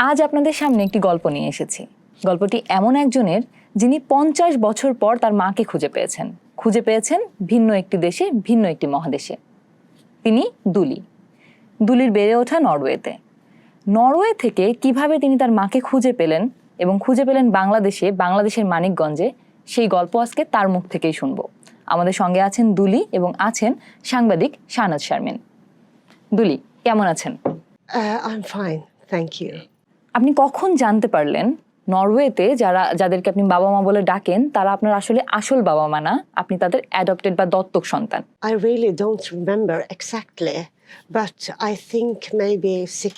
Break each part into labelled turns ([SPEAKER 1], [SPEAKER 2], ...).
[SPEAKER 1] আজ আপনাদের সামনে একটি গল্প নিয়ে এসেছি। গল্পটি এমন একজনের যিনি 50 বছর পর তার মাকে খুঁজে পেয়েছেন ভিন্ন একটি দেশে, ভিন্ন একটি মহাদেশে। তিনি দুলি। দুলির বেড়ে ওঠা নরওয়েতে। নরওয়ে থেকে কিভাবে তিনি তার মাকে খুঁজে পেলেন এবং খুঁজে পেলেন বাংলাদেশের মানিকগঞ্জে, সেই গল্প আজকে তার মুখ থেকেই শুনবো। আমাদের সঙ্গে আছেন দুলি এবং আছেন সাংবাদিক শাহনাজ শারমিন। দুলি, কেমন আছেন?
[SPEAKER 2] I'm fine, thank you.
[SPEAKER 1] আপনি কখন জানতে পারলেন নরওয়েতে যাদেরকে আপনি বাবা মা বলে ডাকেন তারা আপনার আসলে আসল বাবা মা না, আপনি তাদের অ্যাডপ্টেড বা দত্তক সন্তান?
[SPEAKER 2] I really don't remember exactly, but I think maybe 6,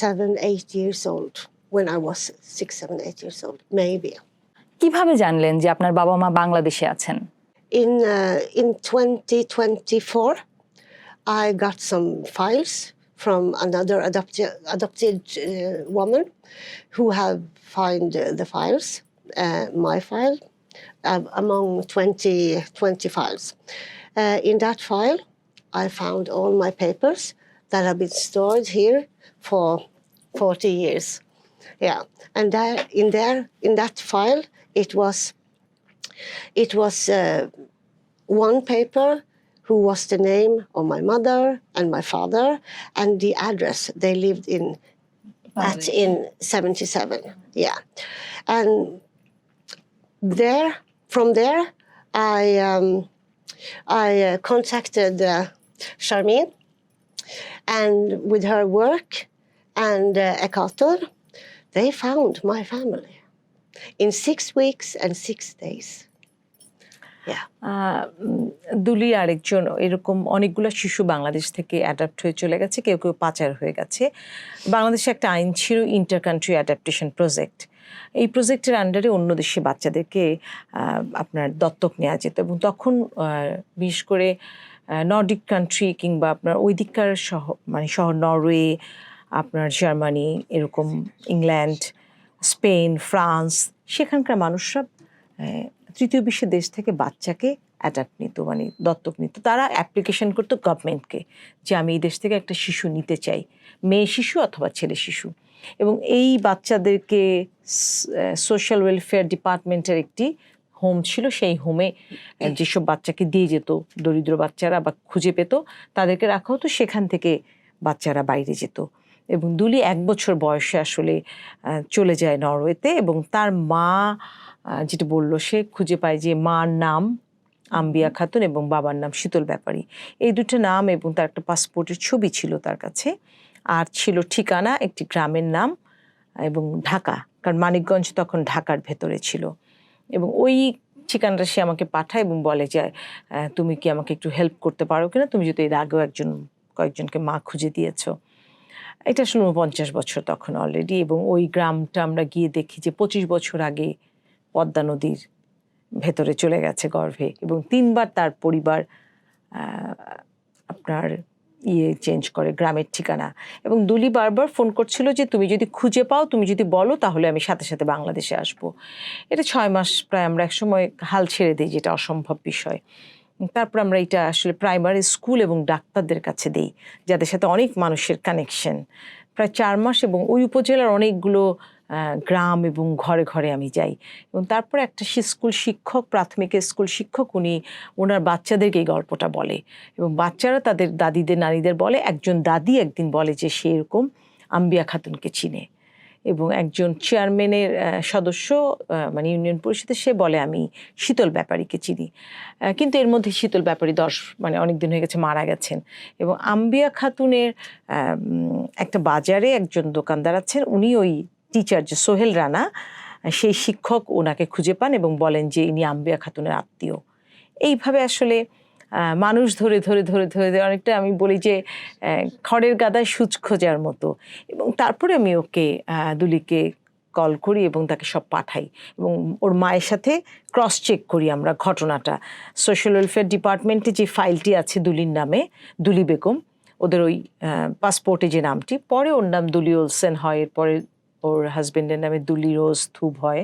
[SPEAKER 2] 7, 8 years old. When I was 6, 7, 8 years old, maybe.
[SPEAKER 1] কিভাবে জানলেন যে আপনার বাবা মা বাংলাদেশে আছেন?
[SPEAKER 2] In 2024, I got some files from another adopted woman who have found the files, my file, among 20 files. In that file, I found all my papers that have been stored here for 40 years. Yeah, and in that file, it was one paper who was the name of my mother and my father and the address they lived in in 77. Yeah, and from there I contacted Charmin, and with her work and Ekator, they found my family in 6 weeks and 6 days.
[SPEAKER 3] দুলি আরেকজন এরকম অনেকগুলো শিশু বাংলাদেশ থেকে adapt হয়ে চলে গেছে, কেউ কেউ পাচার হয়ে গেছে। বাংলাদেশে একটা আইন ছিল ইন্টার কান্ট্রি অ্যাডাপ্টেশন প্রজেক্ট। এই প্রজেক্টের আন্ডারে অন্য দেশে বাচ্চাদেরকে আপনার দত্তক নেওয়া যেত, এবং তখন বিশেষ করে নর্ডিক কান্ট্রি কিংবা আপনার ওই দিককার শহর নরওয়ে, আপনার জার্মানি, এরকম ইংল্যান্ড, স্পেন, ফ্রান্স, সেখানকার মানুষরা তৃতীয় বিশ্বের দেশ থেকে বাচ্চাকে অ্যাডাপ্ট নিত, দত্তক নিত। তারা অ্যাপ্লিকেশন করতো গভর্নমেন্টকে যে আমি এই দেশ থেকে একটা শিশু নিতে চাই, মেয়ে শিশু অথবা ছেলে শিশু। এবং এই বাচ্চাদেরকে সোশ্যাল ওয়েলফেয়ার ডিপার্টমেন্টের একটি হোম ছিল, সেই হোমে যেসব বাচ্চাকে দিয়ে যেত, দরিদ্র বাচ্চারা বা খুঁজে পেত তাদেরকে রাখা হতো, সেখান থেকে বাচ্চারা বাইরে যেত। এবং দুলি 1 বছর বয়সে আসলে চলে যায় নরওয়েতে, এবং তার মা যেটা বললো, সে খুঁজে পায় যে মার নাম আম্বিয়া খাতুন এবং বাবার নাম শীতল ব্যাপারী। এই দুটো নাম এবং তার একটা পাসপোর্টের ছবি ছিল তার কাছে, আর ছিল ঠিকানা একটি গ্রামের নাম এবং ঢাকা, কারণ মানিকগঞ্জ তখন ঢাকার ভেতরে ছিল। এবং ওই ঠিকানাটা সে আমাকে পাঠায় এবং বলে যে তুমি কি আমাকে একটু হেল্প করতে পারো কিনা, তুমি যদি এর আগেও কয়েকজনকে মা খুঁজে দিয়েছো। এটা আসলে 49 বছর তখন অলরেডি। এবং ওই গ্রামটা আমরা গিয়ে দেখি যে 25 বছর আগে পদ্মা নদীর ভেতরে চলে গেছে গর্ভে, এবং 3বার তার পরিবার আপনার চেঞ্জ করে গ্রামের ঠিকানা। এবং দুলি বারবার ফোন করছিল যে তুমি যদি খুঁজে পাও, তুমি যদি বলো, তাহলে আমি সাথে সাথে বাংলাদেশে আসবো। এটা 6 মাস প্রায় আমরা একসময় হাল ছেড়ে দিই, যেটা অসম্ভব বিষয়। তারপর আমরা এটা আসলে প্রাইমারি স্কুল এবং ডাক্তারদের কাছে দিই, যাদের সাথে অনেক মানুষের কানেকশন। প্রায় 4 মাস, এবং ওই উপজেলার অনেকগুলো গ্রাম এবং ঘরে ঘরে আমি যাই। এবং তারপর একটা প্রাথমিক স্কুল শিক্ষক, ওনার বাচ্চাদেরকে এই গল্পটা বলে, এবং বাচ্চারা তাদের দাদিদের নানিদের বলে। একজন দাদি একদিন বলে যে সে এরকম আম্বিয়া খাতুনকে চিনে, এবং একজন চেয়ারম্যানের সদস্য ইউনিয়ন পরিষদের, সে বলে আমি শীতল ব্যাপারীকে চিনি। কিন্তু এর মধ্যে শীতল ব্যাপারী অনেক দিন হয়ে গেছে, মারা গেছেন। এবং আম্বিয়া খাতুনের একটা বাজারে একজন দোকানদার আছেন, উনি ওই টিচার যে সোহেল রানা, সেই শিক্ষক ওনাকে খুঁজে পান এবং বলেন যে ইনি আম্বিয়া খাতুনের আত্মীয়। এইভাবে আসলে মানুষ ধরে ধরে ধরে ধরে অনেকটা, আমি বলি যে খড়ের গাদায় সূচ খোঁজার মতো। এবং তারপরে আমি দুলিকে কল করি এবং তাকে সব পাঠাই, এবং ওর মায়ের সাথে ক্রস চেক করি আমরা ঘটনাটা। সোশ্যাল ওয়েলফেয়ার ডিপার্টমেন্টে যে ফাইলটি আছে দুলির নামে, দুলি বেগম, ওদের ওই পাসপোর্টে যে নামটি, পরে ওর নাম দুলি ওলসেন হয়, এরপরে ওর হাজবেন্ডের নামে দুলি রোজ থুব হয়,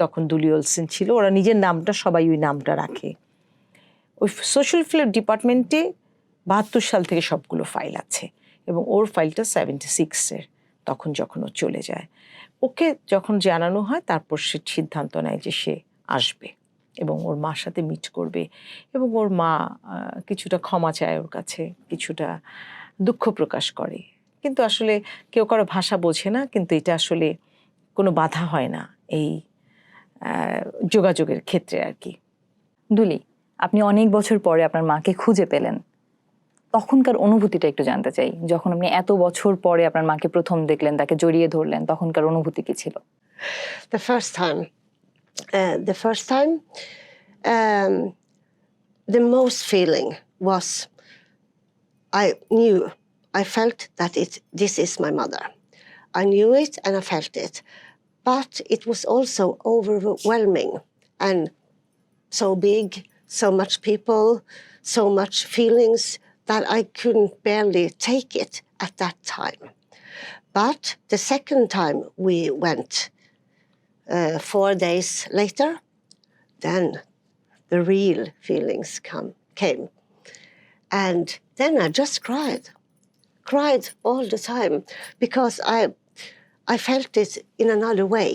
[SPEAKER 3] তখন দুলি ওলসেন ছিল। ওরা নিজের নামটা, সবাই ওই নামটা রাখে। ওই সোশ্যাল ওয়েলফেয়ার ডিপার্টমেন্টে 72 সাল থেকে সবগুলো ফাইল আছে, এবং ওর ফাইলটা 76-এর। তখন যখন ও চলে যায়। ওকে যখন জানানো হয় তারপর সে সিদ্ধান্ত নেয় যে সে আসবে এবং ওর মার সাথে মিট করবে, এবং ওর মা কিছুটা ক্ষমা চায় ওর কাছে, কিছুটা দুঃখ প্রকাশ করে। কিন্তু আসলে কেউ কারো ভাষা বোঝে না, কিন্তু এটা আসলে কোনো বাধা হয় না এই যোগাযোগের ক্ষেত্রে আর কি।
[SPEAKER 1] দুলি, আপনি অনেক বছর পরে আপনার মাকে খুঁজে পেলেন, তখনকার অনুভূতিটা একটু জানতে চাই। যখন আপনি এত বছর পরে আপনার মাকে প্রথম দেখলেন, তাকে জড়িয়ে ধরলেন, তখনকার অনুভূতি কি ছিল?
[SPEAKER 2] The first time, um, the most feeling was I felt that this is my mother. I knew it and I felt it, but it was also overwhelming and so big, so much people, so much feelings that I couldn't barely take it at that time. But the second time we went, 4 days later, then the real feelings came. And then I just cried all the time, because I felt it in another way.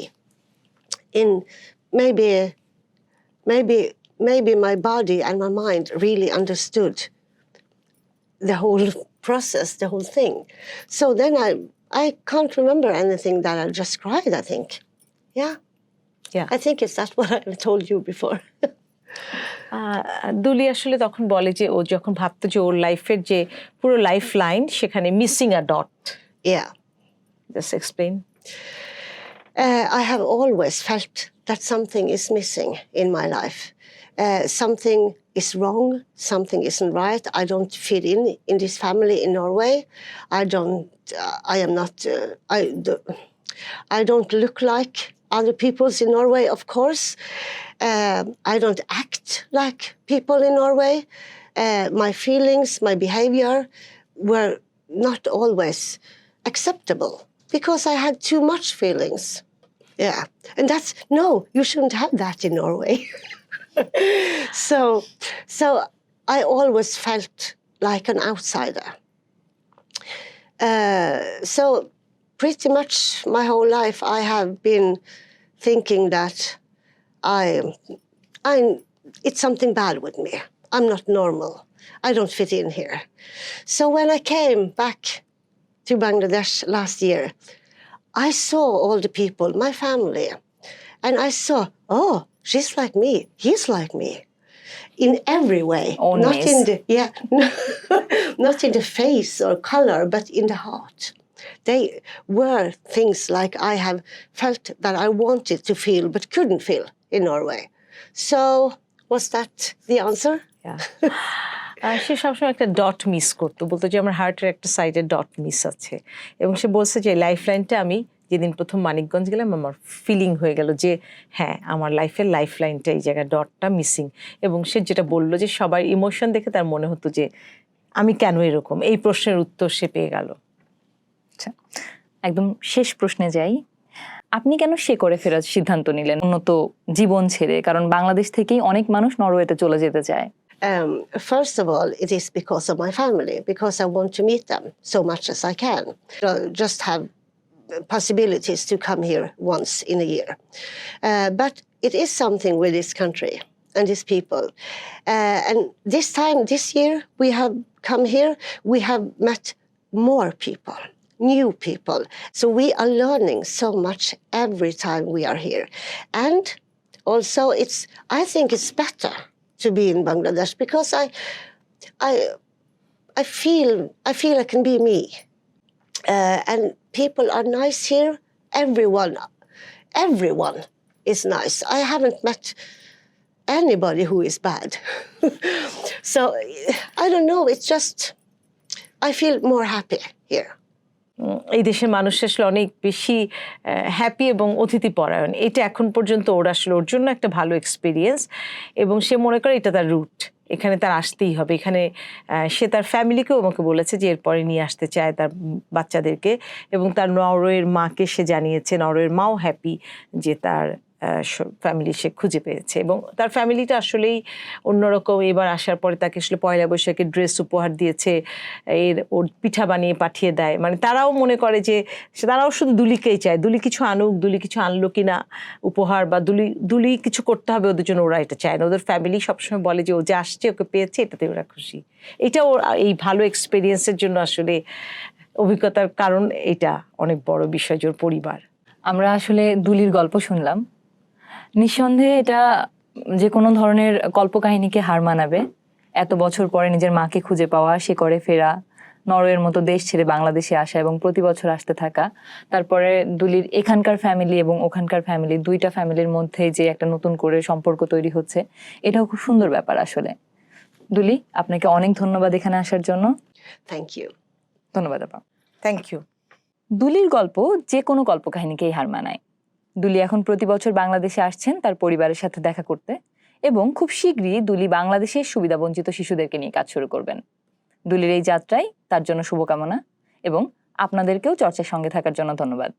[SPEAKER 2] In maybe my body and my mind really understood the whole process, the whole thing. So then I can't remember anything, that I just cried, I think. Yeah.
[SPEAKER 3] Yeah.
[SPEAKER 2] I think it's that what I told you before.
[SPEAKER 3] দুলি আসলে তখন বলে যে ও যখন ভাবতো যে ওর লাইফের যে পুরো লাইফ লাইন সেখানে missing a dot.
[SPEAKER 2] Yeah.
[SPEAKER 3] Just explain.
[SPEAKER 2] I have always felt that something is missing in my life. Something is wrong, something isn't right. I don't fit in this family in Norway. I don't look like other peoples in Norway, of course. I don't act like people in Norway. My feelings, my behavior were not always acceptable, because I had too much feelings. Yeah, and no, you shouldn't have that in Norway. So I always felt like an outsider. So pretty much my whole life I have been thinking that it's something bad with me. I'm not normal. I don't fit in here. So when I came back to Bangladesh last year, I saw all the people, my family, and I saw, oh, she's like me, he's like me, in every way.
[SPEAKER 1] Oh,
[SPEAKER 2] not
[SPEAKER 1] nice.
[SPEAKER 2] in the not in the face or color, but in the heart. They were things like I have felt that I wanted to feel but couldn't feel in Norway. So was that the answer?
[SPEAKER 3] সে সবসময় একটা dot miss করতো, বলতো যে আমার হার্টের একটা সাইডে dot miss আছে, এবং সে বলছে যে লাইফ লাইনটা আমি যেদিন প্রথম মানিকগঞ্জ গেলাম আমার ফিলিং হয়ে গেল যে হ্যাঁ আমার লাইফের লাইফ লাইনটা এই জায়গায় ডটটা মিসিং। এবং সে যেটা বললো যে সবার ইমোশন দেখে তার মনে হতো যে আমি কেন এরকম, এই প্রশ্নের উত্তর সে পেয়ে গেল।
[SPEAKER 1] আচ্ছা, একদম শেষ প্রশ্নে যাই। আপনি কেন সে করে ফেরার সিদ্ধান্ত নিলেন উন্নত জীবন ছেড়ে? কারণ বাংলাদেশ থেকেই অনেক মানুষ নরওয়েতে চলে যেতে চায়।
[SPEAKER 2] First of all, it is because of my family, because I want to meet them so much as I can. Just have possibilities to come here once in a year. But it is something with this country and these people. And this year, we have come here, we have met more people, new people. So we are learning so much every time we are here. And also, I think it's better to be in Bangladesh, because I feel I can be me. And people are nice here. Everyone is nice. I haven't met anybody who is bad. So I don't know, it's just I feel more happy here.
[SPEAKER 3] এই দেশের মানুষ আসলে অনেক বেশি happy এবং অতিথিপরায়ণ। এটা এখন পর্যন্ত ওর আসলে ওর জন্য একটা ভালো এক্সপিরিয়েন্স, এবং সে মনে করে এটা তার রুট, এখানে তার আসতেই হবে। এখানে সে তার ফ্যামিলিকেও আমাকে বলেছে যে এরপরে নিয়ে আসতে চায় তার বাচ্চাদেরকে, এবং তার নরওয়ের মাকে সে জানিয়েছে, নরওয়ের মাও হ্যাপি যে তার ফ্যামিলি সে খুঁজে পেয়েছে এবং তার ফ্যামিলিটা আসলেই অন্যরকম। এবার আসার পরে তাকে আসলে পয়লা বৈশাখে ড্রেস উপহার দিয়েছে, ওর পিঠা বানিয়ে পাঠিয়ে দেয়। মানে তারাও মনে করে যে তারাও শুধু দুলিকেই চায়, দুলি কিছু আনুক, দুলি কিছু আনলো কিনা উপহার, বা দুলি কিছু করতে হবে ওদের জন্য, ওরা এটা চায় না। ওদের ফ্যামিলি সবসময় বলে যে ও যে আসছে, ওকে পেয়েছে, এটাতে ওরা খুশি। এটা ওর এই ভালো এক্সপিরিয়েন্সের জন্য আসলে অভিজ্ঞতার কারণ এটা অনেক বড় বিষয় যে ওর পরিবার।
[SPEAKER 1] আমরা আসলে দুলির গল্প শুনলাম, নিঃসন্দেহে এটা যে কোনো ধরনের কল্পকাহিনীকে হার মানাবে। এত বছর পরে নিজের মাকে খুঁজে পাওয়া, সে করে ফেরা, নরওয়ের মতো দেশ ছেড়ে বাংলাদেশে আসা এবং প্রতি বছর আসতে থাকা, তারপরে দুলির এখানকার ফ্যামিলি এবং ওখানকার ফ্যামিলি, দুইটা ফ্যামিলির মধ্যে যে একটা নতুন করে সম্পর্ক তৈরি হচ্ছে, এটাও খুব সুন্দর ব্যাপার আসলে। দুলি, আপনাকে অনেক ধন্যবাদ এখানে আসার জন্য।
[SPEAKER 2] Thank you.
[SPEAKER 1] ধন্যবাদ আপা।
[SPEAKER 3] Thank you.
[SPEAKER 1] দুলির গল্প যে কোনো কল্পকাহিনীকেই হার মানায়। দুলি এখন প্রতি বছর বাংলাদেশে আসছেন তার পরিবারের সাথে দেখা করতে, এবং খুব শীঘ্রই দুলি বাংলাদেশের সুবিধাবঞ্চিত শিশুদেরকে নিয়ে কাজ শুরু করবেন। দুলির এই যাত্রায় তার জন্য শুভকামনা, এবং আপনাদেরকেও চর্চার সঙ্গে থাকার জন্য ধন্যবাদ।